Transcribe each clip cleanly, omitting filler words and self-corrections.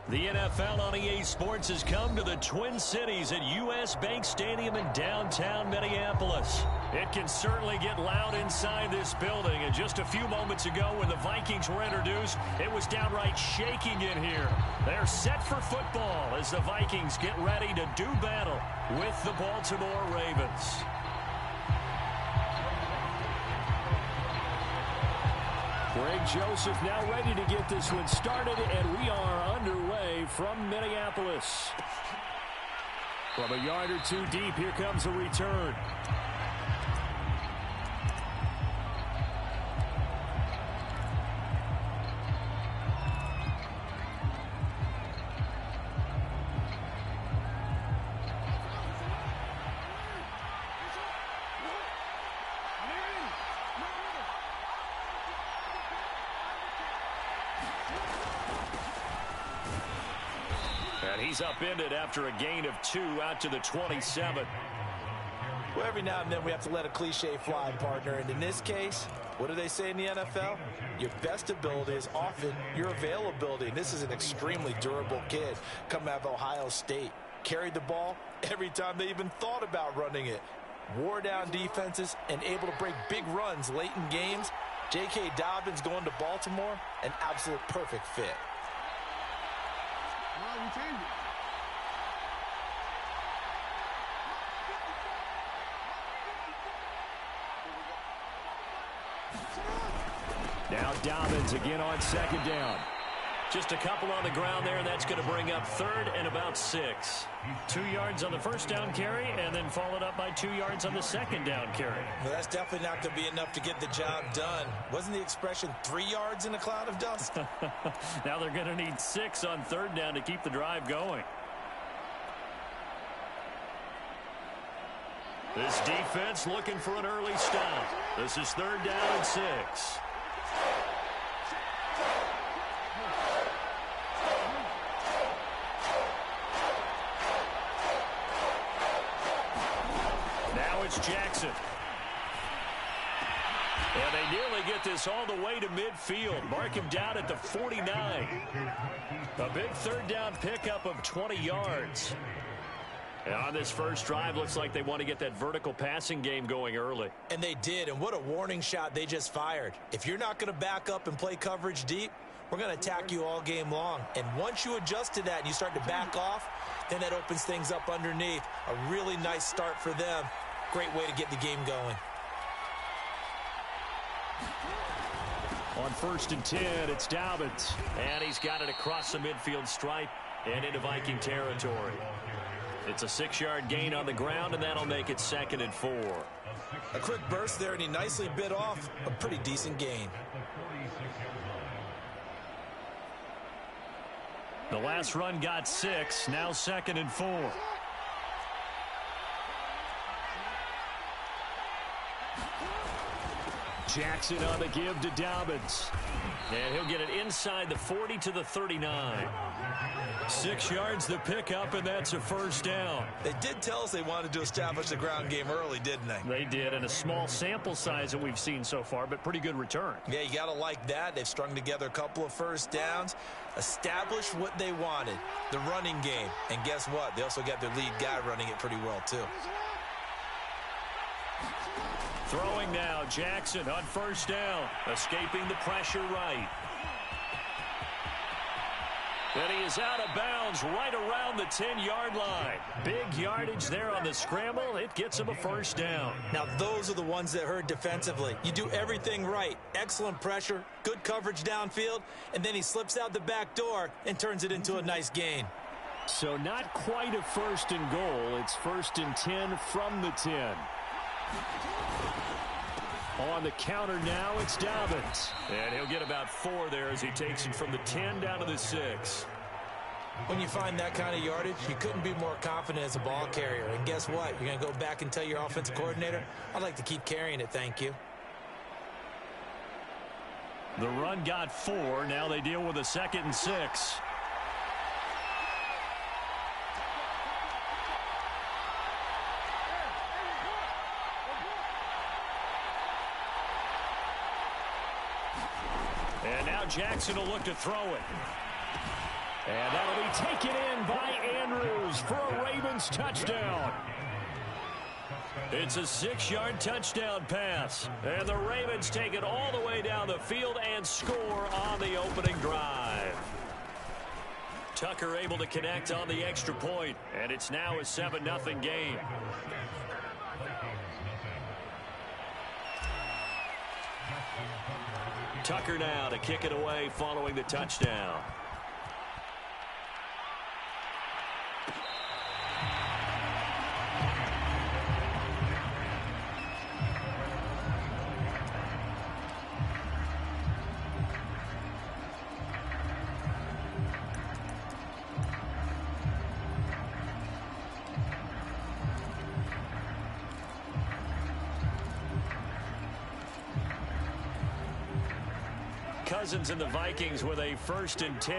The NFL on EA Sports has come to the Twin Cities at US Bank Stadium in downtown Minneapolis. It can certainly get loud inside this building, and just a few moments ago when the Vikings were introduced, it was downright shaking in here. They're set for football as the Vikings get ready to do battle with the Baltimore Ravens. Greg Joseph now ready to get this one started, and we are underway from Minneapolis. From a yard or two deep, here comes a return. And he's upended after a gain of 2 out to the 27. Well, every now and then we have to let a cliche fly, partner. And in this case, what do they say in the NFL? Your best ability is often your availability. And this is an extremely durable kid coming out of Ohio State. Carried the ball every time they even thought about running it. Wore down defenses and able to break big runs late in games. J.K. Dobbins going to Baltimore, an absolute perfect fit. Now Dobbins again on second down. Just a couple on the ground there, and that's going to bring up 3rd and about 6. 2 yards on the first down carry, and then followed up by 2 yards on the second down carry. Well, that's definitely not going to be enough to get the job done. Wasn't the expression 3 yards in a cloud of dust? Now they're going to need 6 on 3rd down to keep the drive going. This defense looking for an early stop. This is 3rd down and 6. Jackson. And they nearly get this all the way to midfield. Mark him down at the 49. A big 3rd down pickup of 20 yards. And on this first drive, looks like they want to get that vertical passing game going early. And they did, and what a warning shot they just fired. If you're not going to back up and play coverage deep, we're going to attack you all game long. And once you adjust to that and you start to back off, then that opens things up underneath. A really nice start for them. Great way to get the game going. On 1st and 10, it's Dobbins. And he's got it across the midfield stripe and into Viking territory. It's a 6-yard gain on the ground, and that'll make it 2nd and 4. A quick burst there, and he nicely bit off a pretty decent gain. The last run got 6, now 2nd and 4. Jackson on the give to Dobbins. And he'll get it inside the 40 to the 39. 6 yards the pickup, and that's a 1st down. They did tell us they wanted to establish the ground game early, didn't they? They did, and a small sample size that we've seen so far, but pretty good return. Yeah, you got to like that. They've strung together a couple of 1st downs, established what they wanted, the running game. And guess what? They also got their lead guy running it pretty well, too. Throwing now, Jackson on 1st down, escaping the pressure right. And he is out of bounds right around the 10-yard line. Big yardage there on the scramble. It gets him a 1st down. Now, those are the ones that hurt defensively. You do everything right. Excellent pressure, good coverage downfield, and then he slips out the back door and turns it into a nice gain. So not quite a 1st and goal. It's 1st and 10 from the 10. On the counter now, it's Dobbins. And he'll get about 4 there as he takes it from the 10 down to the 6. When you find that kind of yardage, you couldn't be more confident as a ball carrier. And guess what? You're going to go back and tell your offensive coordinator, I'd like to keep carrying it, thank you. The run got 4. Now they deal with a 2nd and 6. And now Jackson will look to throw it. And that'll be taken in by Andrews for a Ravens touchdown. It's a 6-yard touchdown pass. And the Ravens take it all the way down the field and score on the opening drive. Tucker able to connect on the extra point, and it's now a 7-0 game. Tucker now to kick it away following the touchdown. Cousins and the Vikings with a 1st and 10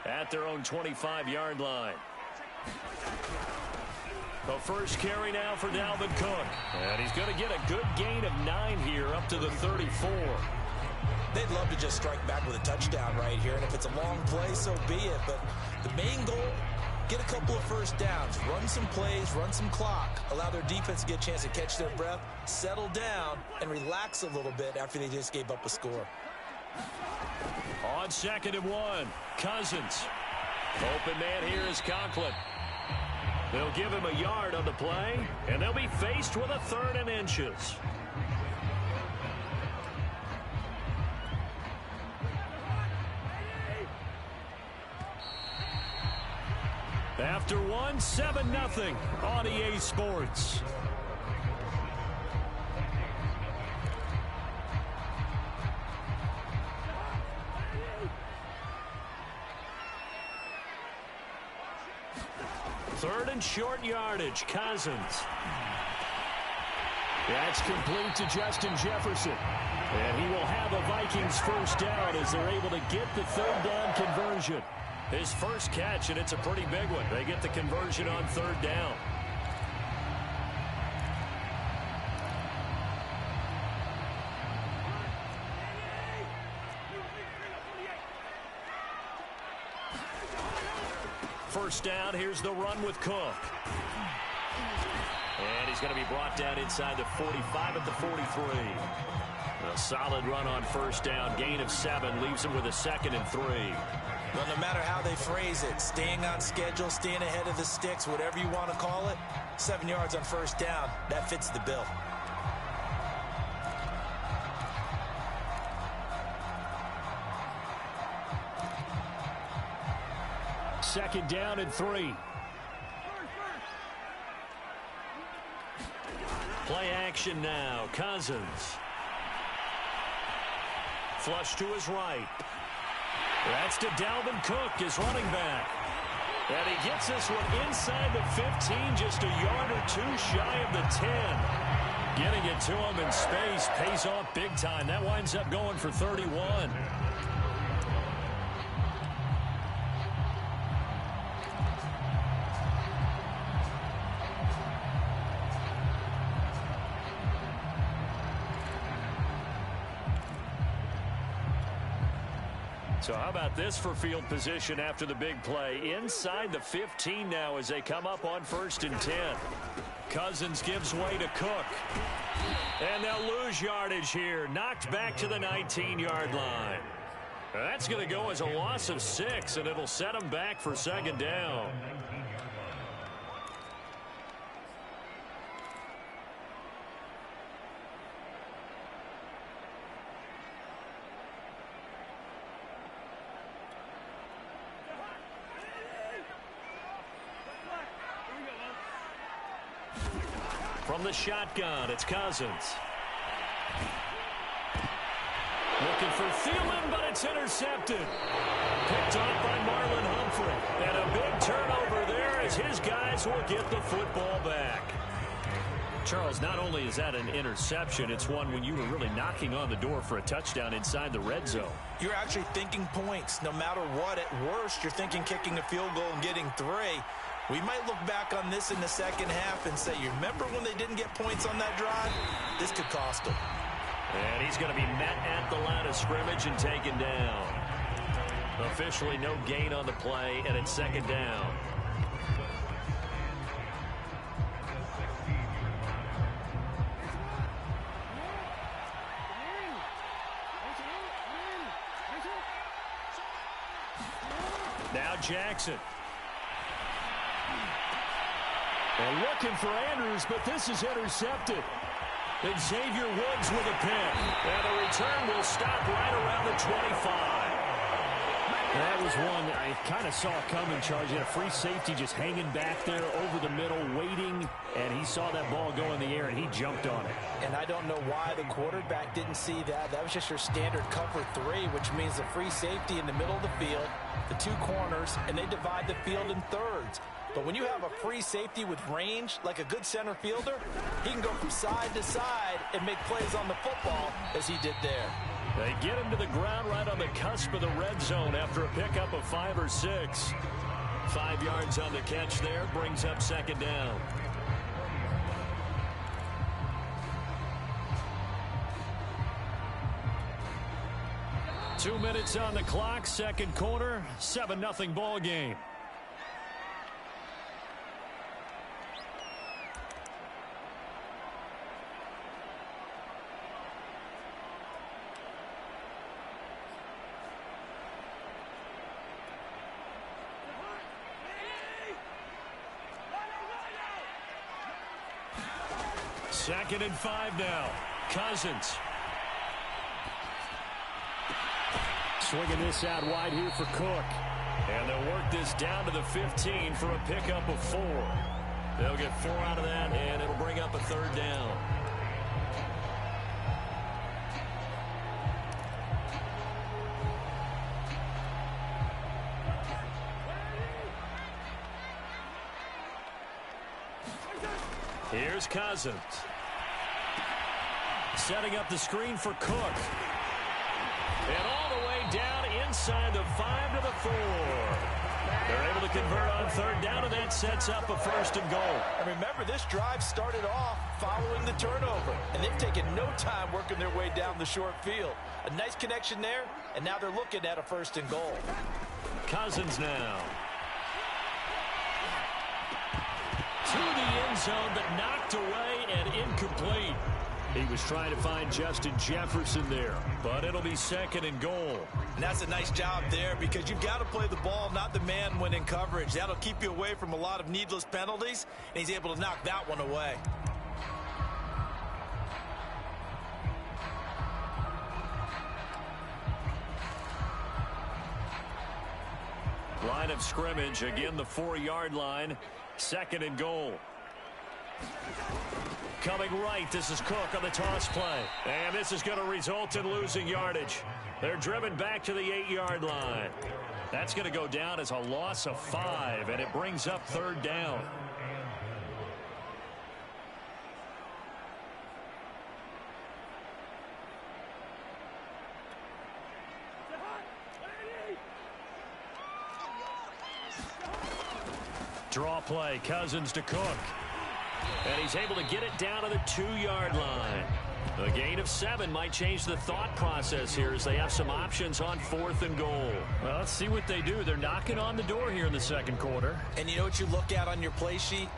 at their own 25-yard line. The first carry now for Dalvin Cook. And he's going to get a good gain of 9 here up to the 34. They'd love to just strike back with a touchdown right here. And if it's a long play, so be it. But the main goal, get a couple of first downs, run some plays, run some clock, allow their defense to get a chance to catch their breath, settle down, and relax a little bit after they just gave up a score. On 2nd and 1, Cousins. Open man here is Conklin. They'll give him a yard on the play, and they'll be faced with a 3rd and inches. After 1, 7-0 on EA Sports. Third and short yardage, Cousins. That's complete to Justin Jefferson. And he will have a Vikings first down as they're able to get the 3rd down conversion. His first catch, and it's a pretty big one. They get the conversion on 3rd down. First down, here's the run with Cook. And he's going to be brought down inside the 45 at the 43. A solid run on first down, gain of 7, leaves him with a 2nd and 3. Well, no matter how they phrase it, staying on schedule, staying ahead of the sticks, whatever you want to call it, 7 yards on first down, that fits the bill. Second down and 3. Play action now. Cousins. Flush to his right. That's to Dalvin Cook, his running back. And he gets this one inside the 15, just a yard or 2 shy of the 10. Getting it to him in space pays off big time. That winds up going for 31. So how about this for field position after the big play? Inside the 15 now as they come up on 1st and 10. Cousins gives way to Cook. And they'll lose yardage here. Knocked back to the 19-yard line. That's going to go as a loss of 6, and it'll set them back for 2nd down. From the shotgun, it's Cousins. Looking for Thielen, but it's intercepted. Picked off by Marlon Humphrey. And a big turnover there as his guys will get the football back. Charles, not only is that an interception, it's one when you were really knocking on the door for a touchdown inside the red zone. You're actually thinking points. No matter what, at worst, you're thinking kicking a field goal and getting 3. We might look back on this in the second half and say, you remember when they didn't get points on that drive? This could cost them. And he's going to be met at the line of scrimmage and taken down. Officially no gain on the play, and it's second down. Now Jackson. And looking for Andrews, but this is intercepted. And Xavier Woods with a pick. And the return will stop right around the 25. That was one that I kind of saw coming, Charles. He had a free safety just hanging back there over the middle, waiting, and he saw that ball go in the air, and he jumped on it. And I don't know why the quarterback didn't see that. That was just your standard cover 3, which means the free safety in the middle of the field, the 2 corners, and they divide the field in thirds. But when you have a free safety with range, like a good center fielder, he can go from side to side and make plays on the football as he did there. They get him to the ground right on the cusp of the red zone after a pickup of 5 or 6. 5 yards on the catch there, brings up second down. Two minutes on the clock, second quarter, 7-0 ball game. Second and 5 now. Cousins. Swinging this out wide here for Cook. And they'll work this down to the 15 for a pickup of 4. They'll get 4 out of that, and it'll bring up a third down. Here's Cousins. Setting up the screen for Cook. And all the way down inside the 5 to the 4. They're able to convert on third down, and that sets up a first and goal. And remember, this drive started off following the turnover, and they've taken no time working their way down the short field. A nice connection there, and now they're looking at a first and goal. Cousins now. To the end zone, but knocked away and incomplete. He was trying to find Justin Jefferson there, but it'll be second and goal. And that's a nice job there because you've got to play the ball, not the man when in coverage. That'll keep you away from a lot of needless penalties, and he's able to knock that one away. Line of scrimmage, again the 4-yard line. Second and goal. Coming right, this is Cook on the toss play. And this is going to result in losing yardage. They're driven back to the 8-yard line. That's going to go down as a loss of 5, and it brings up third down. Draw play, Cousins to Cook. And he's able to get it down to the 2-yard line. A gain of 7 might change the thought process here as they have some options on fourth and goal. Well, let's see what they do. They're knocking on the door here in the second quarter. And you know what you look at on your play sheet?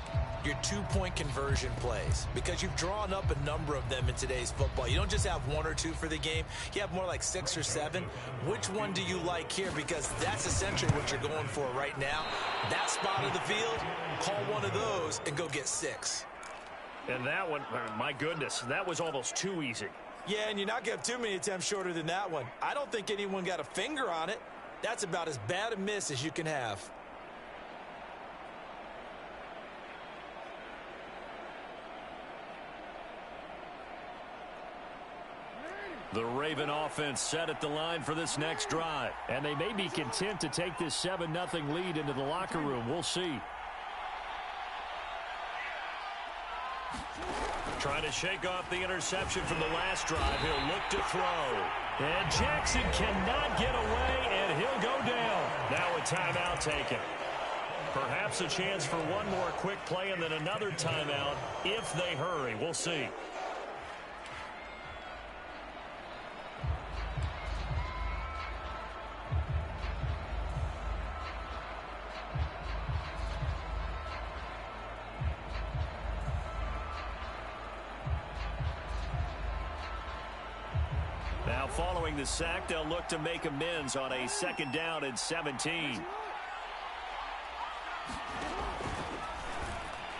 Your 2-point conversion plays, because you've drawn up a number of them in today's football. You don't just have 1 or 2 for the game. You have more like 6 or 7. Which one do you like here? Because that's essentially what you're going for right now. That spot of the field, call one of those and go get 6. And that one, my goodness, that was almost too easy. Yeah, and you're not going to have too many attempts shorter than that one. I don't think anyone got a finger on it. That's about as bad a miss as you can have. The Raven offense set at the line for this next drive. And they may be content to take this 7-0 lead into the locker room. We'll see. Trying to shake off the interception from the last drive. He'll look to throw. And Jackson cannot get away, and he'll go down. Now a timeout taken. Perhaps a chance for one more quick play and then another timeout if they hurry. We'll see. following the sack, they'll look to make amends on a 2nd down and 17.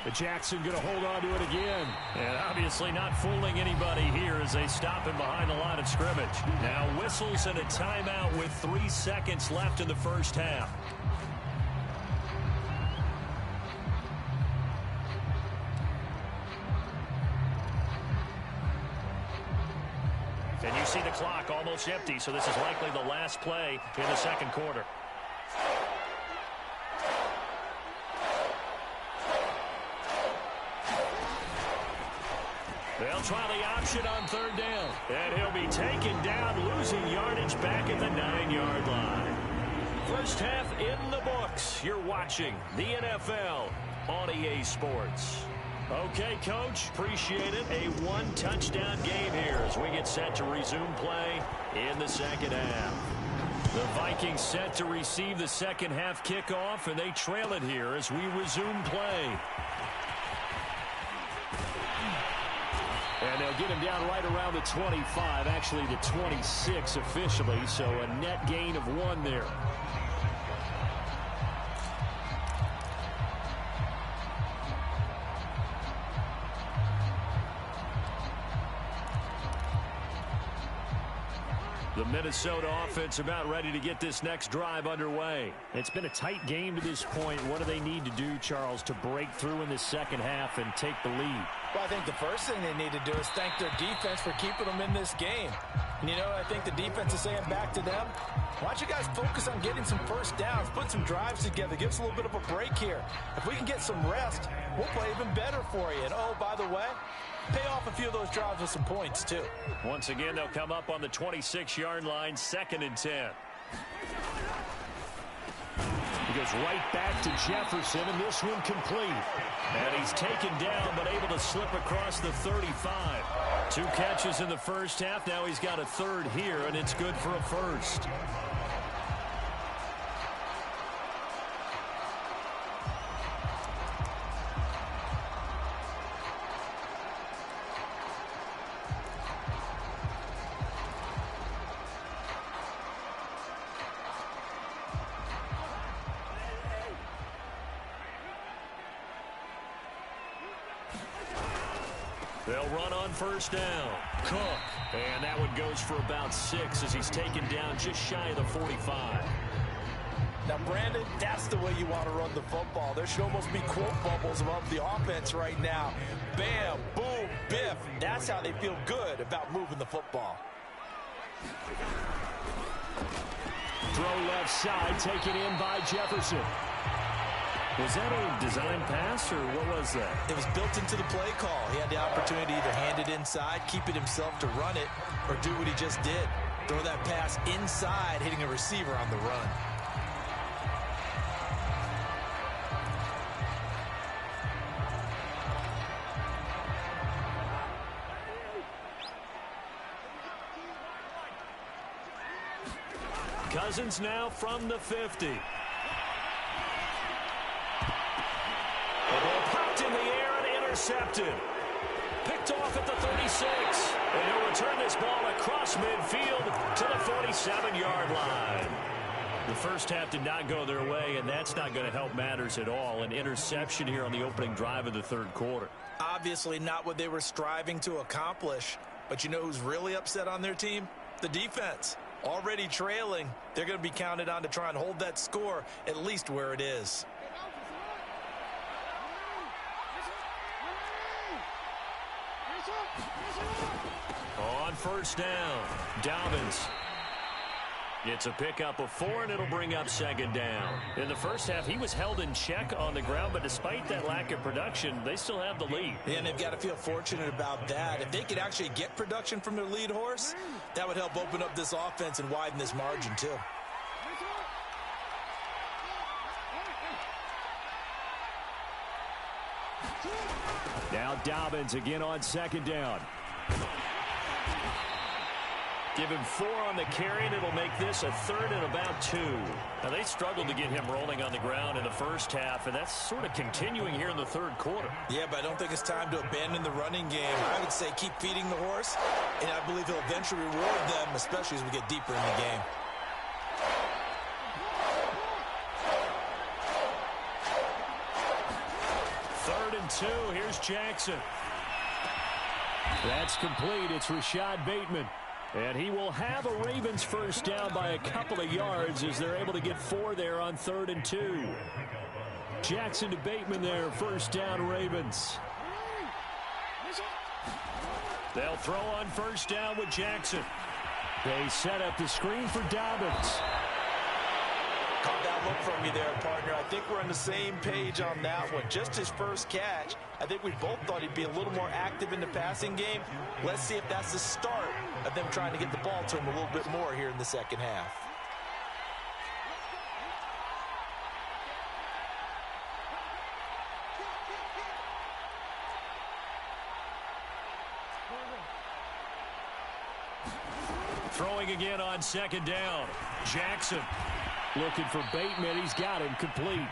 But Jackson going to hold on to it again. And obviously not fooling anybody here as they stop him behind the line of scrimmage. Now whistles and a timeout with 3 seconds left in the first half. And you see the clock almost empty, so this is likely the last play in the 2nd quarter. They'll try the option on 3rd down. And he'll be taken down, losing yardage back at the 9-yard line. First half in the books. You're watching the NFL on EA Sports. Okay, Coach, appreciate it. A 1-touchdown game here as we get set to resume play in the 2nd half. The Vikings set to receive the 2nd half kickoff, and they trail it here as we resume play. And they'll get him down right around the 25, actually the 26 officially, so a net gain of 1 there. The Minnesota offense about ready to get this next drive underway. It's been a tight game to this point. What do they need to do, Charles, to break through in the 2nd half and take the lead? Well, I think the first thing they need to do is thank their defense for keeping them in this game. And, you know, I think the defense is saying back to them, why don't you guys focus on getting some first downs, put some drives together, give us a little bit of a break here. If we can get some rest, we'll play even better for you. And, oh, by the way, pay off a few of those drives with some points, too. Once again, they'll come up on the 26-yard line, 2nd and 10. He goes right back to Jefferson, and this one complete. And he's taken down, but able to slip across the 35. 2 catches in the first half. Now he's got a 3rd here, and it's good for a 1st. They'll run on 1st down. Cook. And that one goes for about 6 as he's taken down just shy of the 45. Now, Brandon, that's the way you want to run the football. There should almost be quote bubbles above the offense right now. Bam, boom, biff. That's how they feel good about moving the football. Throw left side, taken in by Jefferson. Was that a design pass, or what was that? It was built into the play call. He had the opportunity to either hand it inside, keep it himself to run it, or do what he just did. Throw that pass inside, hitting a receiver on the run. Cousins now from the 50. The ball popped in the air and intercepted. Picked off at the 36. And he'll return this ball across midfield to the 47-yard line. The first half did not go their way, and that's not going to help matters at all. An interception here on the opening drive of the 3rd quarter. Obviously not what they were striving to accomplish. But you know who's really upset on their team? The defense. Already trailing. They're going to be counted on to try and hold that score at least where it is. On 1st down, Dobbins. It's a pickup of 4, and it'll bring up 2nd down. In the first half, he was held in check on the ground, but despite that lack of production, they still have the lead. And they've got to feel fortunate about that. If they could actually get production from their lead horse, that would help open up this offense and widen this margin, too. Now Dobbins again on 2nd down. Give him 4 on the carry, and it'll make this a 3rd and about 2. Now, they struggled to get him rolling on the ground in the first half, and that's sort of continuing here in the third quarter. Yeah, but I don't think it's time to abandon the running game. I would say keep feeding the horse, and I believe he'll eventually reward them, especially as we get deeper in the game. Third and 2. Here's Jackson. That's complete. It's Rashad Bateman. And he will have a Ravens first down by a couple of yards as they're able to get 4 there on 3rd and 2. Jackson to Bateman there, first down Ravens. They'll throw on first down with Jackson. They set up the screen for Dobbins. Caught that look from you there, partner. I think we're on the same page on that one. Just his first catch. I think we both thought he'd be a little more active in the passing game. Let's see if that's the start of them trying to get the ball to him a little bit more here in the second half. Throwing again on second down. Jackson looking for Bateman. He's got him complete.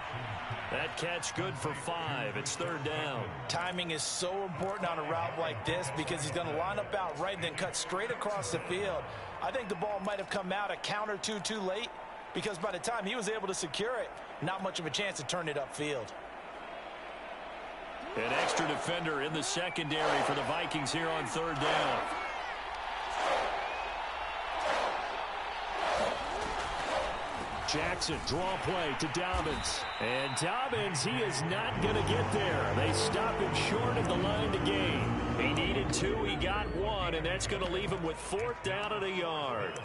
That catch good for 5. It's 3rd down. Timing is so important on a route like this because he's going to line up out right and then cut straight across the field. I think the ball might have come out a count or two too late because by the time he was able to secure it, not much of a chance to turn it upfield. An extra defender in the secondary for the Vikings here on 3rd down. Jackson, draw play to Dobbins. And Dobbins, he is not going to get there. They stop him short of the line to gain. He needed 2, he got 1, and that's going to leave him with 4th down and a yard.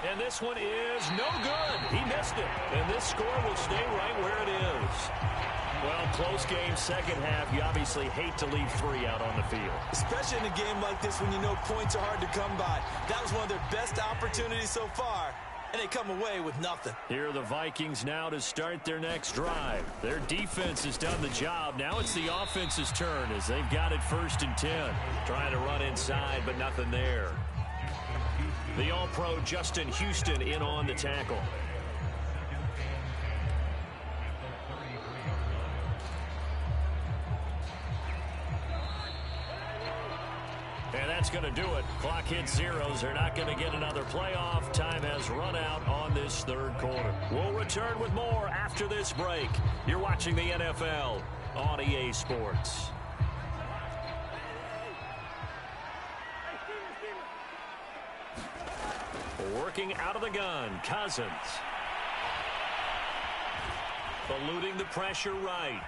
And this one is no good. He missed it. And this score will stay right where it is. Well, close game, second half. You obviously hate to leave 3 out on the field. Especially in a game like this when you know points are hard to come by. That was one of their best opportunities so far. And they come away with nothing. Here are the Vikings now to start their next drive. Their defense has done the job. Now it's the offense's turn as they've got it 1st and 10. Trying to run inside, but nothing there. The All-Pro Justin Houston in on the tackle. And that's going to do it. Clock hits 0s. They're not going to get another playoff. Time has run out on this 3rd quarter. We'll return with more after this break. You're watching the NFL on EA Sports. Working out of the gun, Cousins. Eluding the pressure right.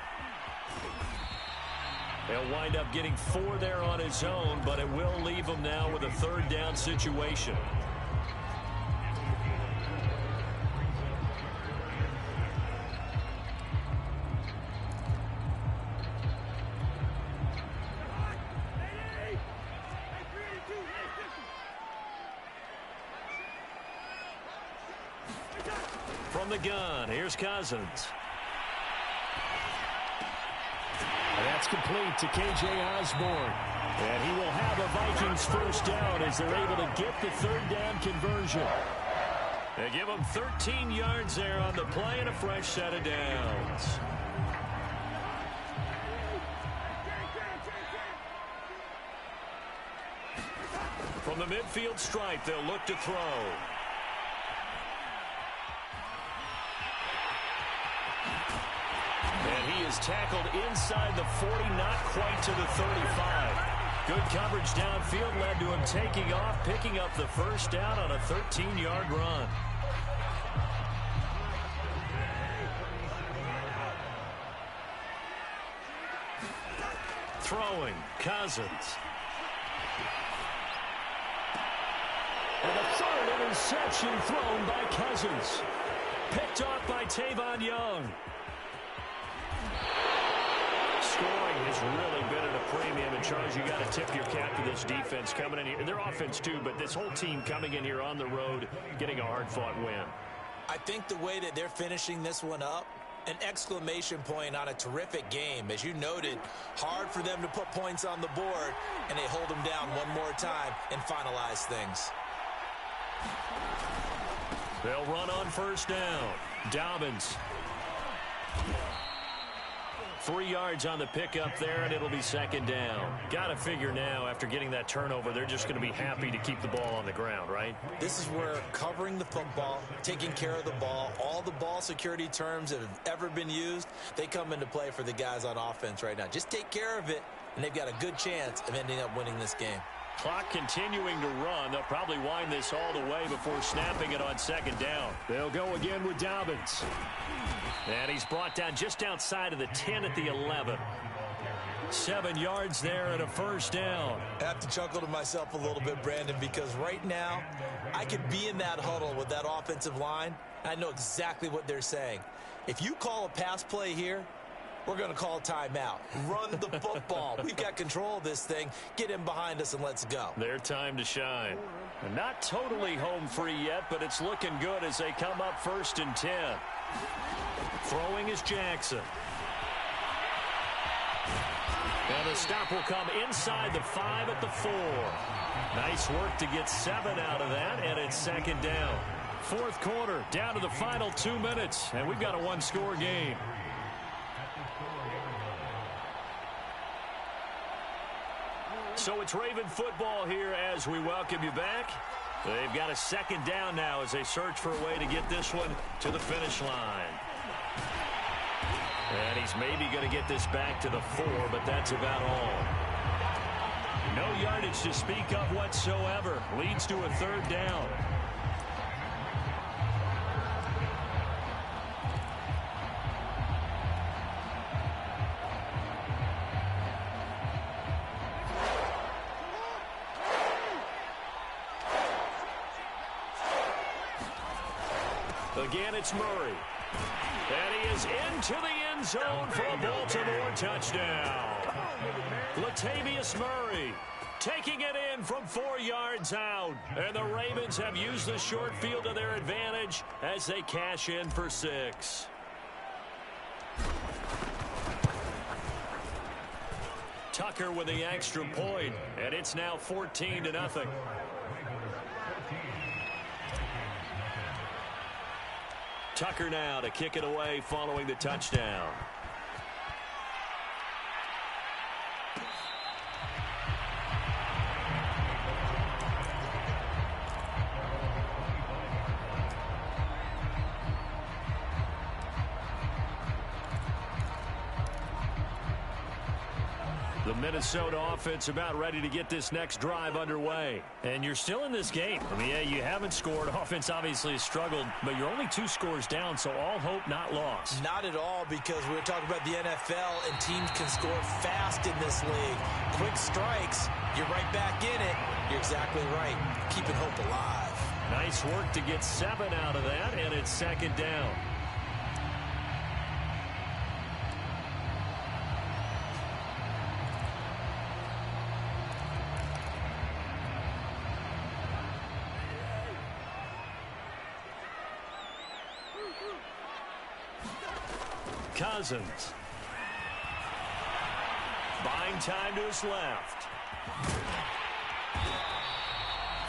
He'll wind up getting 4 there on his own, but it will leave him now with a 3rd down situation. From the gun, here's Cousins. That's complete to K.J. Osborne. And he will have a Vikings first down as they're able to get the 3rd down conversion. They give him 13 yards there on the play and a fresh set of downs. From the midfield stripe, they'll look to throw. And he is tackled inside the 40, not quite to the 35. Good coverage downfield led to him taking off, picking up the first down on a 13-yard run. Throwing, Cousins. And the third interception thrown by Cousins. Picked off by Tavon Young. Scoring has really been at a premium. And, Charles, you got to tip your cap to this defense coming in here. And their offense, too, but this whole team coming in here on the road, getting a hard-fought win. I think the way that they're finishing this one up, an exclamation point on a terrific game. As you noted, hard for them to put points on the board, and they hold them down one more time and finalize things. They'll run on first down. Dobbins. 3 yards on the pickup there, and it'll be second down. Got to figure now, after getting that turnover, they're just going to be happy to keep the ball on the ground, right? This is where covering the football, taking care of the ball, all the ball security terms that have ever been used, they come into play for the guys on offense right now. Just take care of it, and they've got a good chance of ending up winning this game. Clock continuing to run. They'll probably wind this all the way before snapping it on second down. They'll go again with Dobbins. And he's brought down just outside of the 10 at the 11. 7 yards there and a first down. I have to chuckle to myself a little bit, Brandon, because right now I could be in that huddle with that offensive line. I know exactly what they're saying. If you call a pass play here, we're going to call a timeout. Run the football. We've got control of this thing. Get in behind us and let's go. Their time to shine. And not totally home free yet, but it's looking good as they come up first and 10. Throwing is Jackson. And the stop will come inside the 5 at the 4. Nice work to get 7 out of that, and it's second down. Fourth quarter, down to the final 2 minutes, and we've got a one-score game. So it's Raven football here as we welcome you back. They've got a second down now as they search for a way to get this one to the finish line. And he's maybe going to get this back to the 4, but that's about all. No yardage to speak of whatsoever. Leads to a third down. Again, it's Murray. And he is into the end zone for a Baltimore touchdown. Latavius Murray taking it in from 4 yards out. And the Ravens have used the short field to their advantage as they cash in for 6. Tucker with the extra point, and it's now 14-0. Tucker now to kick it away following the touchdown. The Minnesota offense about ready to get this next drive underway. And you're still in this game. I mean, yeah, you haven't scored. Offense obviously has struggled, but you're only 2 scores down, so all hope not lost. Not at all, because we're talking about the NFL, and teams can score fast in this league. Quick strikes, you're right back in it. You're exactly right. Keeping hope alive. Nice work to get 7 out of that, and it's second down. Cousins. Buying time to his left.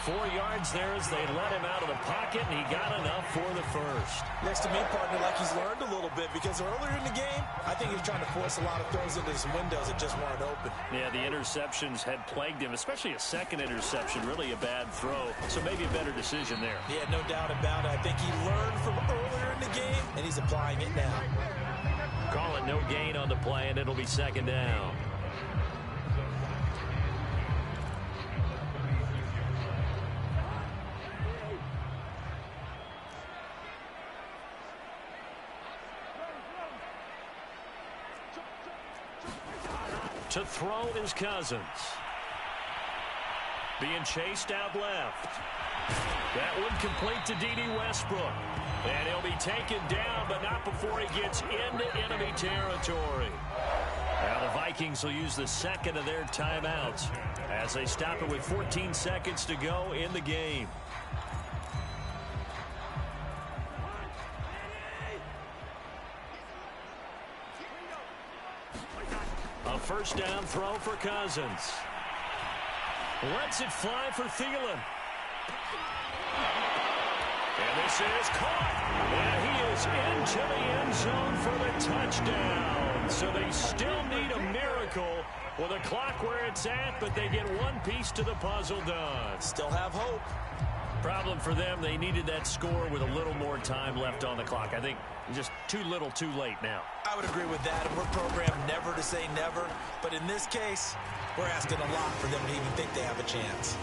4 yards there as they let him out of the pocket, and he got enough for the first. Looks to me, partner, like he's learned a little bit, because earlier in the game, I think he was trying to force a lot of throws into some windows that just weren't open. Yeah, the interceptions had plagued him, especially a second interception, really a bad throw. So maybe a better decision there. Yeah, no doubt about it. I think he learned from earlier in the game, and he's applying it now. Call it no gain on the play, and it'll be second down. To throw is Cousins. being chased out left. That one complete to D.D. Westbrook. And he'll be taken down, but not before he gets into enemy territory. Now the Vikings will use the second of their timeouts as they stop it with 14 seconds to go in the game. A first down throw for Cousins. Lets it fly for Thielen. And this is caught. And he is into the end zone for the touchdown. So they still need a miracle with a clock where it's at, but they get one piece to the puzzle done. Still have hope. Problem for them, they needed that score with a little more time left on the clock. I think just too little too late now. I would agree with that, and we're programmed never to say never. But in this case, we're asking a lot for them to even think they have a chance.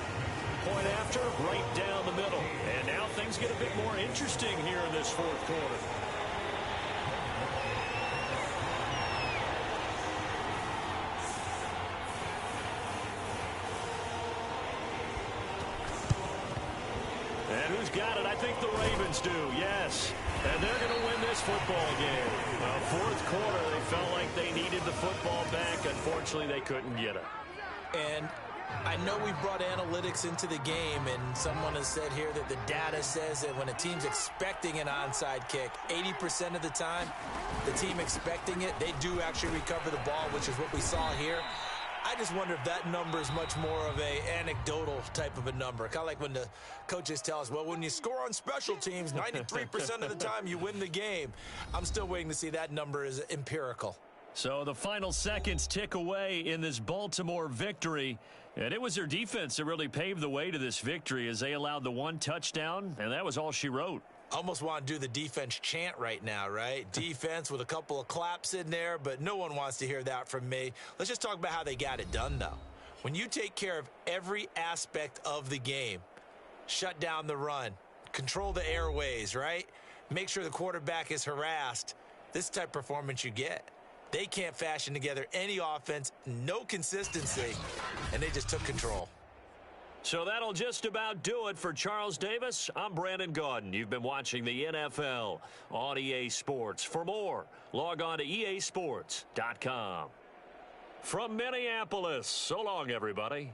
Point after, right down the middle. And now things get a bit more interesting here in this fourth quarter. And who's got it? I think the Ravens do, yes. And they're going to win this football game. Fourth quarter, they felt like they needed the football back. Unfortunately, they couldn't get it. And I know we brought analytics into the game, and someone has said here that the data says that when a team's expecting an onside kick, 80% of the time, the team expecting it, they do actually recover the ball, which is what we saw here. I just wonder if that number is much more of a anecdotal type of a number. Kind of like when the coaches tell us, well, when you score on special teams, 93% of the time you win the game. I'm still waiting to see that number is empirical. So the final seconds tick away in this Baltimore victory. And it was their defense that really paved the way to this victory as they allowed the one touchdown, and that was all she wrote. Almost want to do the defense chant right now, right? Defense with a couple of claps in there, but no one wants to hear that from me. Let's just talk about how they got it done, though. When you take care of every aspect of the game, shut down the run, control the airways, right? Make sure the quarterback is harassed. This type of performance you get. They can't fashion together any offense, no consistency, and they just took control. So that'll just about do it for Charles Davis. I'm Brandon Gaudin. You've been watching the NFL on EA Sports. For more, log on to easports.com. From Minneapolis, so long, everybody.